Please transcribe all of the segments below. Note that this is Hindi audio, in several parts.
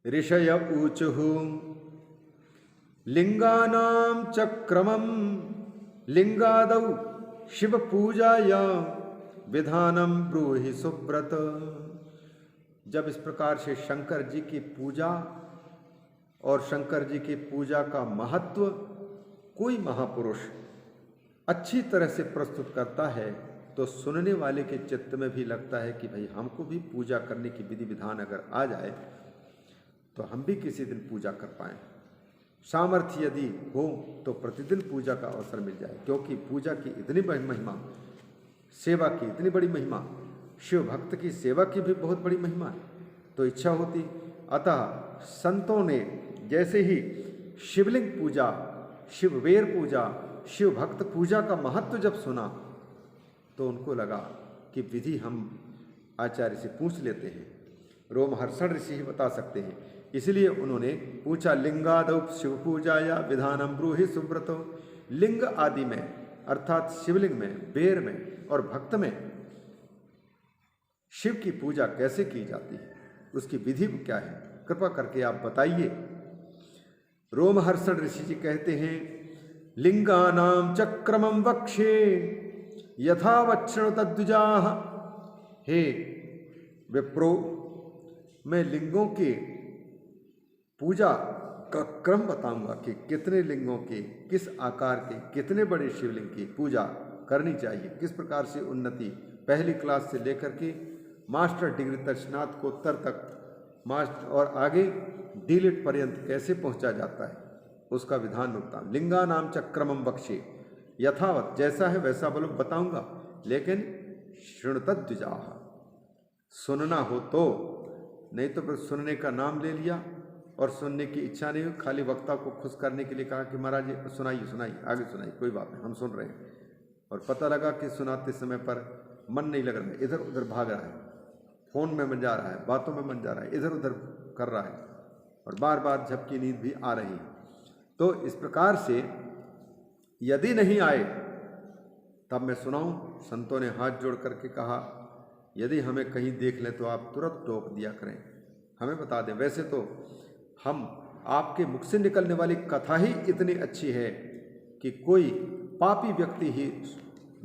ऋषय ऊचुः लिंगानां च क्रमं लिंगादौ शिव पूजाया विधानम ब्रूहि सुब्रत। जब इस प्रकार से शंकर जी की पूजा और शंकर जी की पूजा का महत्व कोई महापुरुष अच्छी तरह से प्रस्तुत करता है तो सुनने वाले के चित्त में भी लगता है कि भाई हमको भी पूजा करने की विधि विधान अगर आ जाए तो हम भी किसी दिन पूजा कर पाएं। सामर्थ्य यदि हो तो प्रतिदिन पूजा का अवसर मिल जाए, क्योंकि पूजा की इतनी बड़ी महिमा, सेवा की इतनी बड़ी महिमा, शिव भक्त की सेवा की भी बहुत बड़ी महिमा है। तो इच्छा होती, अतः संतों ने जैसे ही शिवलिंग पूजा, शिववेर पूजा, शिव भक्त पूजा का महत्व जब सुना तो उनको लगा कि विधि हम आचार्य से पूछ लेते हैं, रोमहर्षण ऋषि ही बता सकते हैं। इसलिए उन्होंने पूछा, लिंगादौ शिव पूजा या विधानम ब्रूहि सुब्रतो। लिंग आदि में अर्थात शिवलिंग में, बेर में और भक्त में शिव की पूजा कैसे की जाती है, उसकी विधि क्या है, कृपा करके आप बताइए। रोमहर्षण ऋषि जी कहते हैं, लिंगानां चक्रमं वक्षे यथावच्छृणु तद्विजाः। हे विप्रो, मैं लिंगों के पूजा का क्रम बताऊंगा कि कितने लिंगों के, किस आकार के, कितने बड़े शिवलिंग की पूजा करनी चाहिए, किस प्रकार से उन्नति पहली क्लास से लेकर के मास्टर डिग्री तक, स्नातकोत्तर तक, मास्टर और आगे डीलिट पर्यंत कैसे पहुंचा जाता है, उसका विधान मिलता है। लिंगा नाम चक्रमम बख्शे यथावत, जैसा है वैसा बोलो बताऊंगा, लेकिन शृणुतद द्विजाः, सुनना हो तो, नहीं तो फिर सुनने का नाम ले लिया और सुनने की इच्छा नहीं हुई, खाली वक्ता को खुश करने के लिए कहा कि महाराज जी सुनाइए सुनाइए, आगे सुनाइए, कोई बात नहीं हम सुन रहे हैं, और पता लगा कि सुनाते समय पर मन नहीं लग रहा है, इधर उधर भाग रहा है, फोन में मन जा रहा है, बातों में मन जा रहा है, इधर उधर कर रहा है, और बार बार झपकी नींद भी आ रही है। तो इस प्रकार से यदि नहीं आए तब मैं सुनाऊं। संतों ने हाथ जोड़ करके कहा, यदि हमें कहीं देख लें तो आप तुरंत टोक दिया करें, हमें बता दें। वैसे तो हम आपके मुख से निकलने वाली कथा ही इतनी अच्छी है कि कोई पापी व्यक्ति ही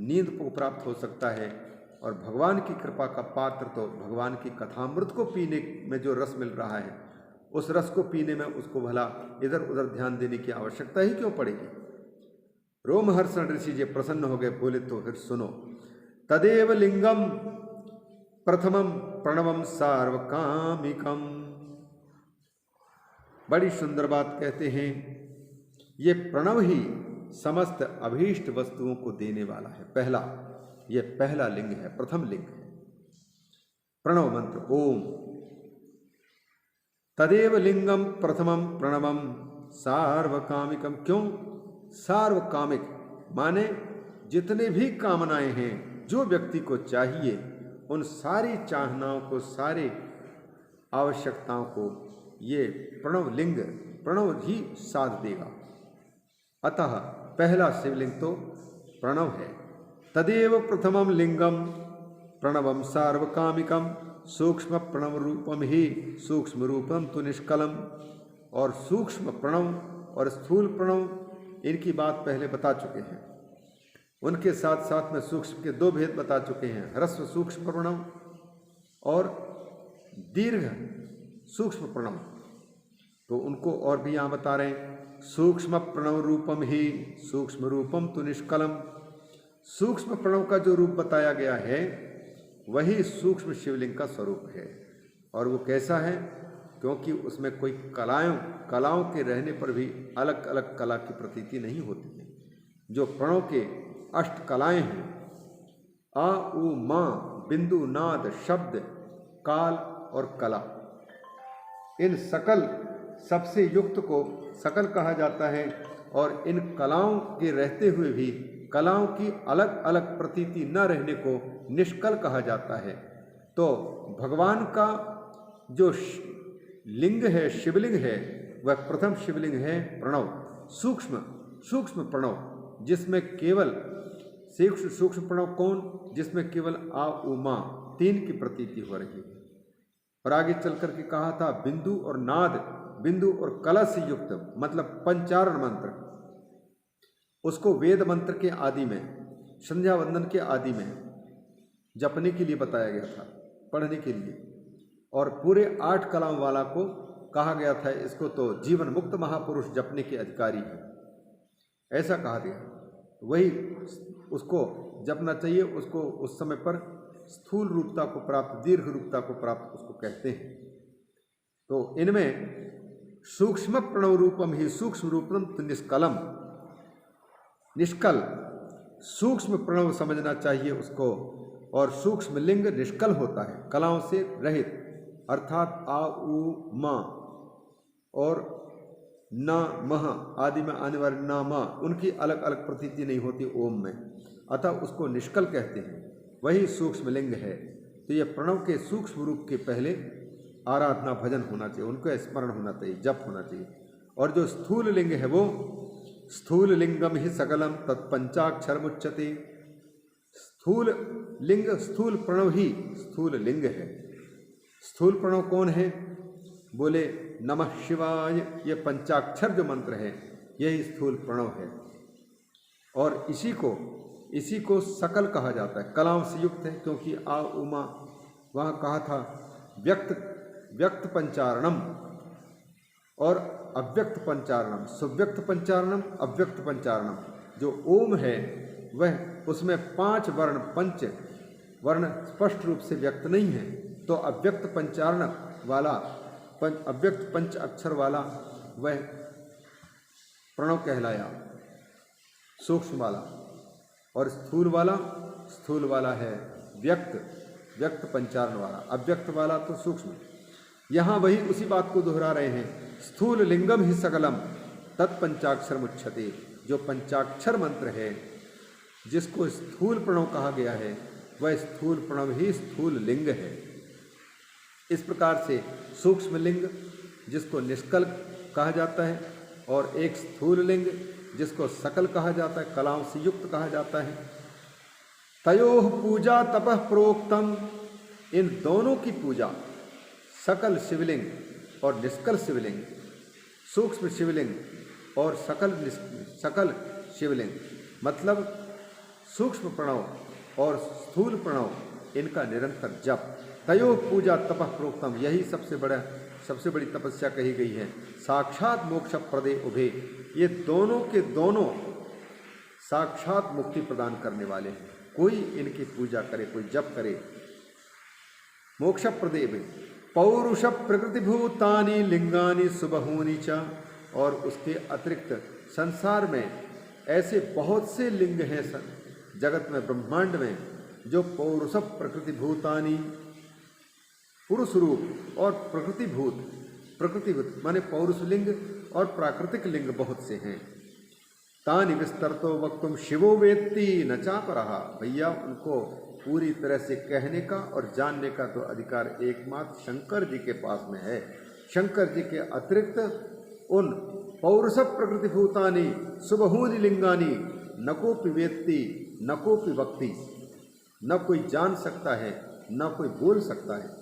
नींद को प्राप्त हो सकता है, और भगवान की कृपा का पात्र तो भगवान की कथामृत को पीने में जो रस मिल रहा है, उस रस को पीने में उसको भला इधर उधर ध्यान देने की आवश्यकता ही क्यों पड़ेगी। रोमहर्षण ऋषि जी प्रसन्न हो गए, बोले तो फिर सुनो। तदेव लिंगम प्रथमम प्रणवम सार्वकामिकम। बड़ी सुंदर बात कहते हैं, ये प्रणव ही समस्त अभीष्ट वस्तुओं को देने वाला है। पहला, ये पहला लिंग है, प्रथम लिंग है प्रणव मंत्र ओम। तदेव लिंगम प्रथमम प्रणवम सार्वकामिकम। क्यों सार्वकामिक? माने जितने भी कामनाएं हैं, जो व्यक्ति को चाहिए, उन सारी चाहनाओं को, सारी आवश्यकताओं को ये प्रणव लिंग, प्रणव ही साध देगा। अतः पहला शिवलिंग तो प्रणव है। तदेव प्रथमम लिंगम प्रणवम सार्वकामिकम सूक्ष्म प्रणव रूपम ही सूक्ष्म रूपम तो निष्कलम। और सूक्ष्म प्रणव और स्थूल प्रणव, इनकी बात पहले बता चुके हैं। उनके साथ साथ में सूक्ष्म के दो भेद बता चुके हैं, ह्रस्व सूक्ष्म प्रणव और दीर्घ सूक्ष्म प्रणव। तो उनको और भी यहाँ बता रहे हैं, सूक्ष्म प्रणव रूपम ही सूक्ष्म रूपम तो निष्कलम। सूक्ष्म प्रणव का जो रूप बताया गया है वही सूक्ष्म शिवलिंग का स्वरूप है। और वो कैसा है? क्योंकि उसमें कोई कलाओं के रहने पर भी अलग अलग कला की प्रतीति नहीं होती है। जो प्रणव के अष्ट कलाएं हैं, आ उ मा, बिंदु, नाद, शब्द, काल और कला, इन सकल सबसे युक्त को सकल कहा जाता है। और इन कलाओं के रहते हुए भी कलाओं की अलग अलग प्रतीति न रहने को निष्कल कहा जाता है। तो भगवान का जो लिंग है, शिवलिंग है, वह प्रथम शिवलिंग है प्रणव, सूक्ष्म प्रणव, जिसमें केवल सूक्ष्म प्रणव कौन? जिसमें केवल आ उ मा तीन की प्रतीति हो रही है। और आगे चल करके कहा था बिंदु और नाद, बिंदु और कलश से युक्त, मतलब पंचारण मंत्र, उसको वेद मंत्र के आदि में, संध्या वंदन के आदि में जपने के लिए बताया गया था, पढ़ने के लिए। और पूरे 8 कलाओं वाला को कहा गया था इसको तो जीवन मुक्त महापुरुष जपने के अधिकारी है, ऐसा कहा गया। वही उसको जपना चाहिए, उसको उस समय पर स्थूल रूपता को प्राप्त, दीर्घ रूपता को प्राप्त उसको कहते हैं। तो इनमें सूक्ष्म प्रणव रूपम ही सूक्ष्म रूपम तो निष्कलम, निष्कल सूक्ष्म प्रणव समझना चाहिए उसको। और सूक्ष्म लिंग निष्कल होता है, कलाओं से रहित, अर्थात आ उ म और न मह आदि में आने वाले न म, उनकी अलग अलग प्रतीति नहीं होती ओम में, अतः उसको निष्कल कहते हैं, वही सूक्ष्म लिंग है। तो ये प्रणव के सूक्ष्म रूप के पहले आराधना भजन होना चाहिए, उनको स्मरण होना चाहिए, जप होना चाहिए। और जो स्थूल लिंग है वो स्थूल लिंगम ही सकलम तत्पंचाक्षर मुच्यते, स्थूल लिंग, स्थूल प्रणव ही स्थूल लिंग है। स्थूल प्रणव कौन है? बोले नमः शिवाय, ये पंचाक्षर जो मंत्र है यही स्थूल प्रणव है। और इसी को सकल कहा जाता है, कलाओं से युक्त है, क्योंकि आ उमा वहाँ कहा था व्यक्त पंचारणम और अव्यक्त पंचारणम, सुव्यक्त पंचारणम, अव्यक्त पंचारणम। जो ओम है वह, उसमें 5 वर्ण, 5 वर्ण स्पष्ट रूप से व्यक्त नहीं है, तो अव्यक्त पंचारण वाला, अव्यक्त पंच अक्षर वाला वह प्रणव कहलाया, सूक्ष्म वाला। और स्थूल वाला है व्यक्त पंचारण वाला, अव्यक्त वाला तो सूक्ष्म। यहाँ वही उसी बात को दोहरा रहे हैं, स्थूल लिंगम ही सकलम तत्पंचाक्षर मुच्छते, जो पंचाक्षर मंत्र है जिसको स्थूल प्रणव कहा गया है, वह स्थूल प्रणव ही स्थूल लिंग है। इस प्रकार से सूक्ष्म लिंग जिसको निष्कल कहा जाता है, और एक स्थूल लिंग जिसको सकल कहा जाता है, कलाओं से युक्त कहा जाता है। तयोः पूजा तपः प्रोक्तम, इन दोनों की पूजा, सकल शिवलिंग और निष्कल शिवलिंग, सूक्ष्म शिवलिंग और सकल शिवलिंग, मतलब सूक्ष्म प्रणव और स्थूल प्रणव, इनका निरंतर जप। तयो पूजा तपः प्रोक्तम, यही सबसे बड़ी तपस्या कही गई है। साक्षात मोक्ष प्रदे उभे, ये दोनों के दोनों साक्षात मुक्ति प्रदान करने वाले हैं। कोई इनकी पूजा करे, कोई जप करे। मोक्ष प्रदे उभे पौरुष प्रकृतिभूतानि लिंगानि सुबहूनि च, और उसके अतिरिक्त संसार में ऐसे बहुत से लिंग हैं जगत में, ब्रह्मांड में, जो पौरुष प्रकृतिभूतानि, पुरुष रूप और प्रकृतिभूत माने पौरुष लिंग और प्राकृतिक लिंग बहुत से हैं। तानि विस्तरतो वक्तुम शिवो वेत्ति न चापरहा, भैया उनको पूरी तरह से कहने का और जानने का तो अधिकार एकमात्र शंकर जी के पास में है। शंकर जी के अतिरिक्त उन पौरुष प्रकृतिभूतानि सुबहूनि लिंगानि न कोपि वेत्ति न कोपि वक्ति, न कोई जान सकता है न कोई बोल सकता है।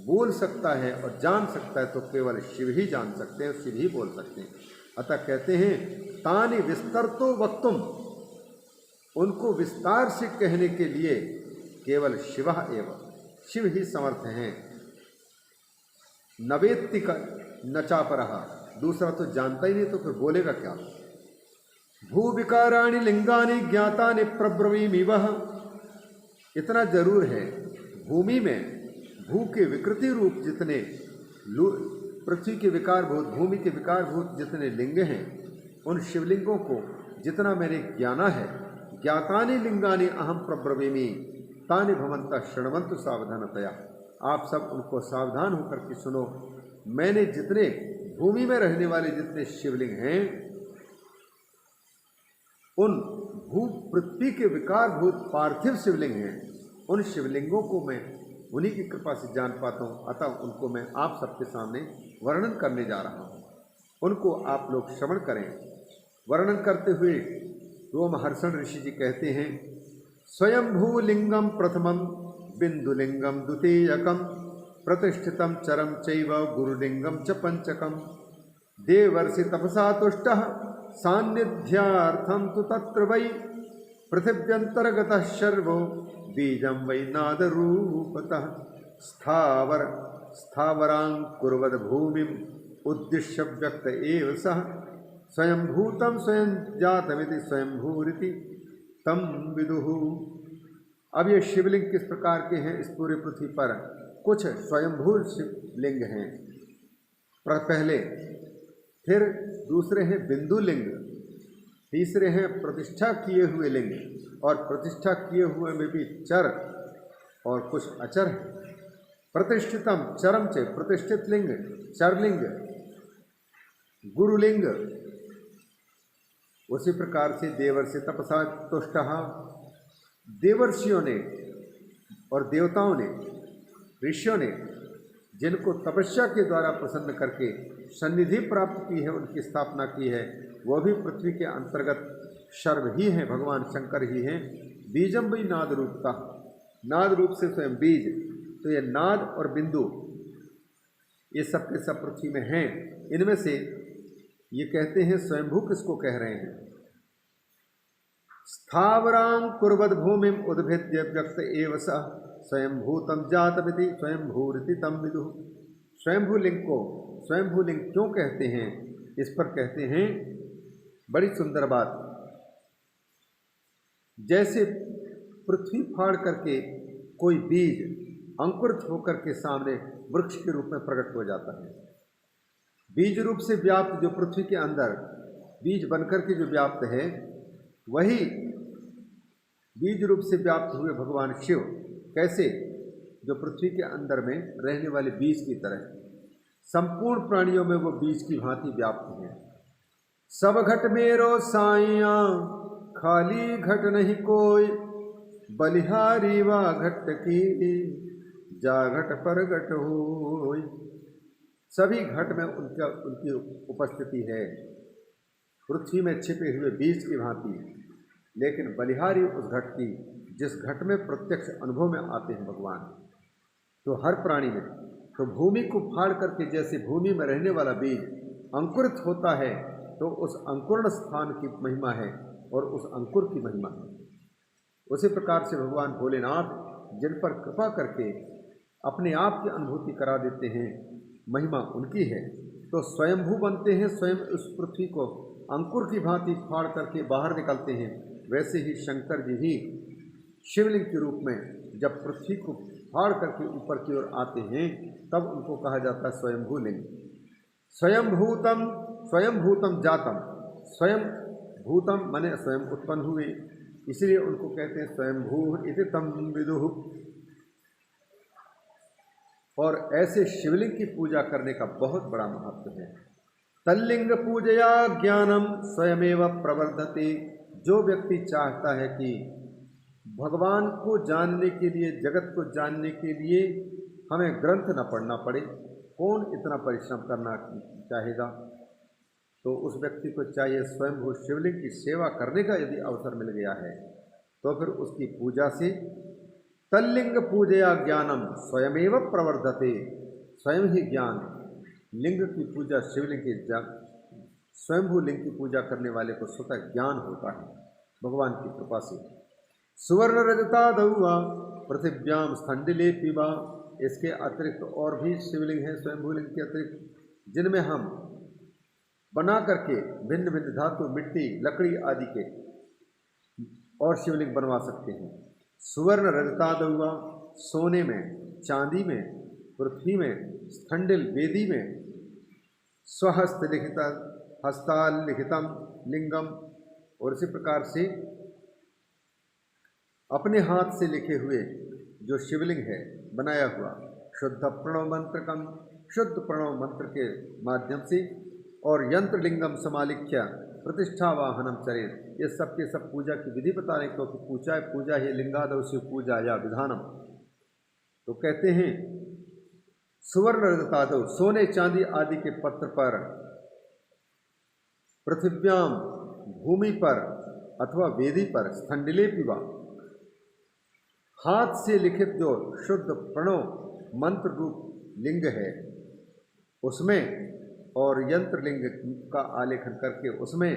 बोल सकता है और जान सकता है तो केवल शिव ही जान सकते हैं, शिव ही बोल सकते हैं। अतः कहते हैं तानि विस्तरतो वक्तुम, उनको विस्तार से कहने के लिए केवल शिव एवं शिव ही समर्थ हैं। नवेत्ति का न चापरहा, दूसरा तो जानता ही नहीं तो फिर बोलेगा क्या। भू विकाराणि लिंगानि ज्ञातानि प्रब्रवीमि वह, इतना जरूर है भूमि में भू के विकृति रूप जितने, पृथ्वी के विकारभूत, भूमि के विकारभूत जितने लिंग हैं, उन शिवलिंगों को जितना मैंने ज्ञाना है, ज्ञातानि लिंगानि अहम प्रब्रवीमि तानि भवन्तः शृण्वन्तु सावधानतया, आप सब उनको सावधान होकर के सुनो। मैंने जितने भूमि में रहने वाले जितने शिवलिंग हैं, उन भू पृथ्वी के विकारभूत पार्थिव शिवलिंग हैं, उन शिवलिंगों को मैं उन्हीं की कृपा से जान पाता हूँ। अतः उनको मैं आप सबके सामने वर्णन करने जा रहा हूँ, उनको आप लोग श्रवण करें। वर्णन करते हुए रोमहर्षण ऋषि जी कहते हैं, स्वयंभू लिंगम प्रथमम बिंदुलिंगम द्वितीयकम प्रतिष्ठितं चरम चैव गुरुलिंगम च पंचकम देवर्षि तपसा तुष्टः सान्निध्यार्थं तु तत्र वै पृथिव्यन्तर्गतः सर्वो बीजं वै नादरूपतः स्थावरां भूमिम् उद्दिश्य व्यक्त एव सः स्वयंभूतं स्वयं जातमिति स्वयंभूरिति तम विदुः। अब ये शिवलिंग किस प्रकार के हैं इस पूरे पृथ्वी पर? कुछ स्वयंभू शिवलिंग हैं पहले, फिर दूसरे हैं बिंदु लिंग, तीसरे हैं प्रतिष्ठा किए हुए लिंग, और प्रतिष्ठा किए हुए में भी चर और कुछ अचर है। प्रतिष्ठितम चरम चे प्रतिष्ठित लिंग, चरलिंग, गुरुलिंग। उसी प्रकार से देवर्षि तपसा तुष्टः, देवर्षियों ने और देवताओं ने, ऋषियों ने जिनको तपस्या के द्वारा प्रसन्न करके सन्निधि प्राप्त की है, उनकी स्थापना की है, वह भी पृथ्वी के अंतर्गत सर्व ही हैं, भगवान शंकर ही हैं। बीजम भी नाद रूपता, नाद रूप से स्वयं बीज, तो ये नाद और बिंदु ये सब के सब पृथ्वी में हैं। इनमें से ये कहते हैं स्वयंभू किसको कह रहे हैं? स्थावरां कुर्वद भूमिम उद्भिद्य व्यक्त एव स स्वयंभूतम जातमिति स्वयंभूरिति तम विदुः। स्वयंभू लिंग को स्वयंभू लिंग क्यों कहते हैं? इस पर कहते हैं बड़ी सुंदर बात। जैसे पृथ्वी फाड़ करके कोई बीज अंकुरित होकर के सामने वृक्ष के रूप में प्रकट हो जाता है, बीज रूप से व्याप्त जो पृथ्वी के अंदर बीज बनकर के जो व्याप्त है, वही बीज रूप से व्याप्त हुए भगवान शिव कैसे? जो पृथ्वी के अंदर में रहने वाले बीज की तरह, संपूर्ण प्राणियों में वो बीज की भांति व्याप्त हैं। सब घट मेरो साइया खाली घट नहीं कोई, बलिहारी वा घट की जा घट पर घट होई। सभी घट में उनकी उपस्थिति है, पृथ्वी में छिपे हुए बीज की भांति, लेकिन बलिहारी उस घट की जिस घट में प्रत्यक्ष अनुभव में आते हैं भगवान। तो हर प्राणी में, तो भूमि को फाड़ करके जैसे भूमि में रहने वाला बीज अंकुरित होता है, तो उस अंकुरण स्थान की महिमा है और उस अंकुर की महिमा है। उसी प्रकार से भगवान भोलेनाथ जिन पर कृपा करके अपने आप की अनुभूति करा देते हैं, महिमा उनकी है। तो स्वयंभू बनते हैं, स्वयं उस पृथ्वी को अंकुर की भांति फाड़ करके बाहर निकलते हैं। वैसे ही शंकर जी ही शिवलिंग के रूप में जब पृथ्वी को फाड़ करके ऊपर की ओर आते हैं, तब उनको कहा जाता है स्वयंभू लिंग। स्वयंभूतम, स्वयंभूतम जातम, स्वयं भूतम माने स्वयं उत्पन्न हुए, इसलिए उनको कहते हैं स्वयंभू इति तम विदुः। और ऐसे शिवलिंग की पूजा करने का बहुत बड़ा महत्व है। तल्लिंग पूजया ज्ञानम स्वयमेव प्रवर्धते। जो व्यक्ति चाहता है कि भगवान को जानने के लिए, जगत को जानने के लिए हमें ग्रंथ न पढ़ना पड़े, कौन इतना परिश्रम करना चाहेगा? तो उस व्यक्ति को चाहिए स्वयंभू शिवलिंग की सेवा करने का यदि अवसर मिल गया है, तो फिर उसकी पूजा से तल्लिंग पूजया ज्ञानम स्वयमेव प्रवर्धते। स्वयं ही ज्ञान, लिंग की पूजा, शिवलिंग की स्वयंभू लिंग की पूजा करने वाले को स्वतः ज्ञान होता है भगवान की कृपा से। सुवर्ण रजता दौआ पृथिव्याम स्थंडिले पिबा। इसके अतिरिक्त और भी शिवलिंग हैं स्वयंभू लिंग के अतिरिक्त, जिनमें हम बना करके भिन्न भिन्न धातु, मिट्टी, लकड़ी आदि के और शिवलिंग बनवा सकते हैं। सुवर्ण रजतादुआ, सोने में, चांदी में, पृथ्वी में, स्थंडिल वेदी में, स्वहस्त लिखित हस्ताल लिखितम लिंगम। और इसी प्रकार से अपने हाथ से लिखे हुए जो शिवलिंग है बनाया हुआ, शुद्ध प्रणव मंत्रकम, शुद्ध प्रणव मंत्र के माध्यम से, और यंत्र लिंगम समालिख्य प्रतिष्ठा वाहनम चरित। ये सब के सब पूजा की विधि बताने, क्योंकि पूजा ही लिंगादव शिव पूजा या विधानम। तो कहते हैं सुवर्ण रजतादव, सोने चांदी आदि के पत्र पर, पृथिव्याम भूमि पर अथवा वेदी पर, स्थंडिले पिबा हाथ से लिखित जो शुद्ध प्रणव मंत्र रूप लिंग है उसमें और यंत्र लिंग का आलेखन करके उसमें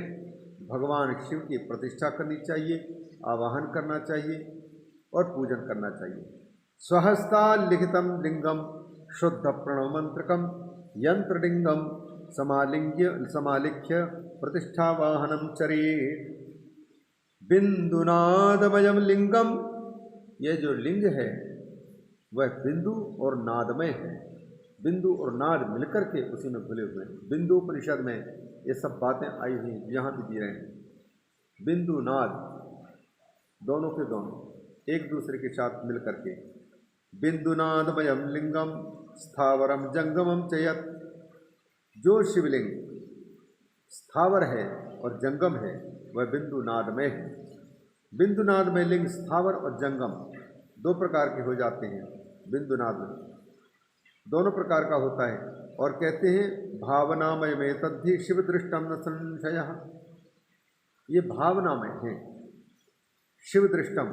भगवान शिव की प्रतिष्ठा करनी चाहिए, आवाहन करना चाहिए और पूजन करना चाहिए। स्वहस्ता लिखितम लिंगम शुद्ध प्रणव मंत्रकम यंत्र लिंगम समालिख्य प्रतिष्ठावाहनम चरेत। बिंदुनादमयम लिंगम, यह जो लिंग है वह बिंदु और नादमय है। बिंदु और नाद मिलकर के उसी में घुले हुए हैं। बिंदु उपनिषद में ये सब बातें आई हुई यहाँ भी दी रहे हैं। बिंदु नाद दोनों के दोनों एक दूसरे के साथ मिल करके बिंदुनादमयम लिंगम स्थावरम जंगमम चयत। जो शिवलिंग स्थावर है और जंगम है वह बिंदुनादमय है। बिंदुनादमय लिंग स्थावर और जंगम दो प्रकार के हो जाते हैं। बिंदुनाद में दोनों प्रकार का होता है और कहते हैं भावनामय में तद्धि शिव दृष्टम न संशय। ये भावनामय है, शिव दृष्टम,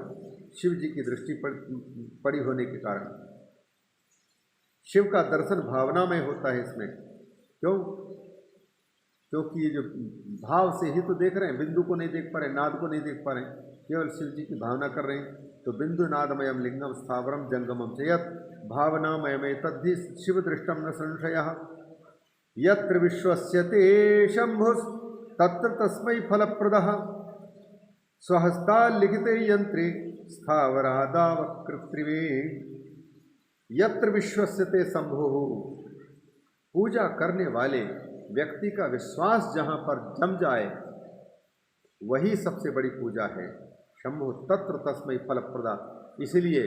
शिव जी की दृष्टि पड़ी होने के कारण शिव का दर्शन भावनामय होता है इसमें। क्यों? क्योंकि ये जो भाव से ही तो देख रहे हैं, बिंदु को नहीं देख पा रहे, नाद को नहीं देख पा रहे, केवल शिव जी की भावना कर रहे हैं। तो बिंदु नादमयम लिंगम स्थावरम जंगमम चयत भावनामय तद्धि शिव दृष्टम न संशय। यत्र विश्वस्यते शंभुस् तत्र तस्मै फलप्रदः स्वहस्ता लिखिते यंत्रे स्थावरादावकृत्रिवे। यत्र विश्वस्यते शंभुः, पूजा करने वाले व्यक्ति का विश्वास जहाँ पर जम जाए वही सबसे बड़ी पूजा है। शंभु तत्र तस्मै फलप्रदा, इसलिए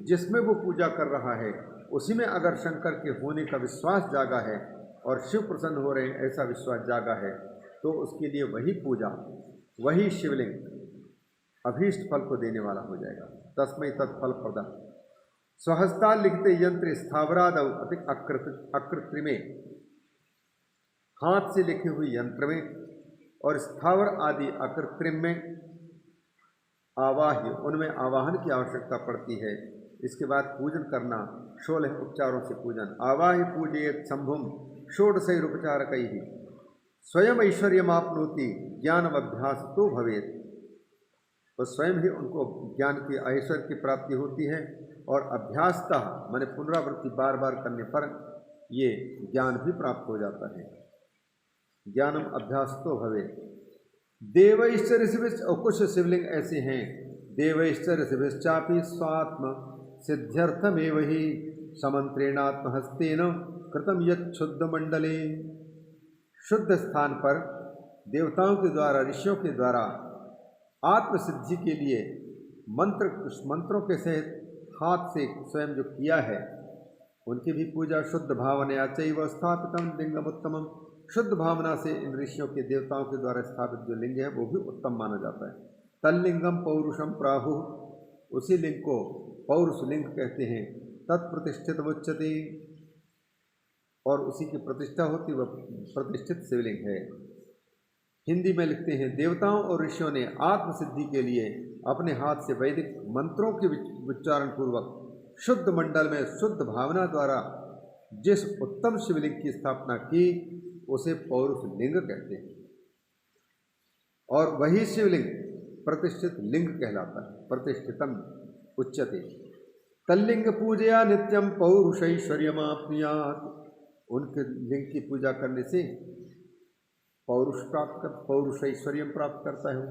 जिसमें वो पूजा कर रहा है उसी में अगर शंकर के होने का विश्वास जागा है और शिव प्रसन्न हो रहे हैं ऐसा विश्वास जागा है तो उसके लिए वही पूजा, वही शिवलिंग अभीष्ट फल को देने वाला हो जाएगा। तस्मै तत्फल प्रदा। स्वहस्ता लिखते यंत्र स्थावराद अकृत्रिमे, हाथ से लिखे हुए यंत्र में और स्थावर आदि अकृत्रिम में आवाह्य, उनमें आवाहन की आवश्यकता पड़ती है। इसके बाद पूजन करना 16 उपचारों से पूजन। आवाह्य पूजयेत शंभुम षोडशैरुपचारकैः स्वयं ऐश्वर्यमाप्नोति ज्ञानम अभ्यास तो भवेत। तो स्वयं ही उनको ज्ञान की ऐश्वर्य की प्राप्ति होती है और अभ्यासतः माने पुनरावृत्ति बार बार करने पर ये ज्ञान भी प्राप्त हो जाता है। ज्ञानम अभ्यास तो भवेत। देवैश्चर्य शिविश्च, और कुछ शिवलिंग ऐसे हैं देवैश्चर्य शिविश्चापि स्वात्म सिद्ध्यर्थमेव ही समंत्रेणात्महस्तेन कृतम यच्छुद्ध मंडले। शुद्ध स्थान पर देवताओं के द्वारा, ऋषियों के द्वारा आत्मसिद्धि के लिए मंत्रों के सहित हाथ से स्वयं जो किया है उनकी भी पूजा शुद्ध भावनया चैव स्थापितम लिंगम उत्तमम। शुद्ध भावना से इन ऋषियों के देवताओं के द्वारा स्थापित जो लिंग है वो भी उत्तम माना जाता है। तल्लिंगम पौरुषम प्राहु, उसी लिंग को पौरुष लिंग कहते हैं। तत्प्रतिष्ठित उच्यते, और उसी की प्रतिष्ठा होती वह प्रतिष्ठित शिवलिंग है। हिंदी में लिखते हैं देवताओं और ऋषियों ने आत्मसिद्धि के लिए अपने हाथ से वैदिक मंत्रों के उच्चारण पूर्वक शुद्ध मंडल में शुद्ध भावना द्वारा जिस उत्तम शिवलिंग की स्थापना की उसे पौरुष लिंग कहते हैं और वही शिवलिंग प्रतिष्ठित लिंग कहलाता है। प्रतिष्ठितम उच्यते। तल्लिंग पूजया नित्यम पौरुषैश्वर्यमाप्नुयात्, उनके लिंग की पूजा करने से पौरुषैश्वर्य प्राप्त करता है।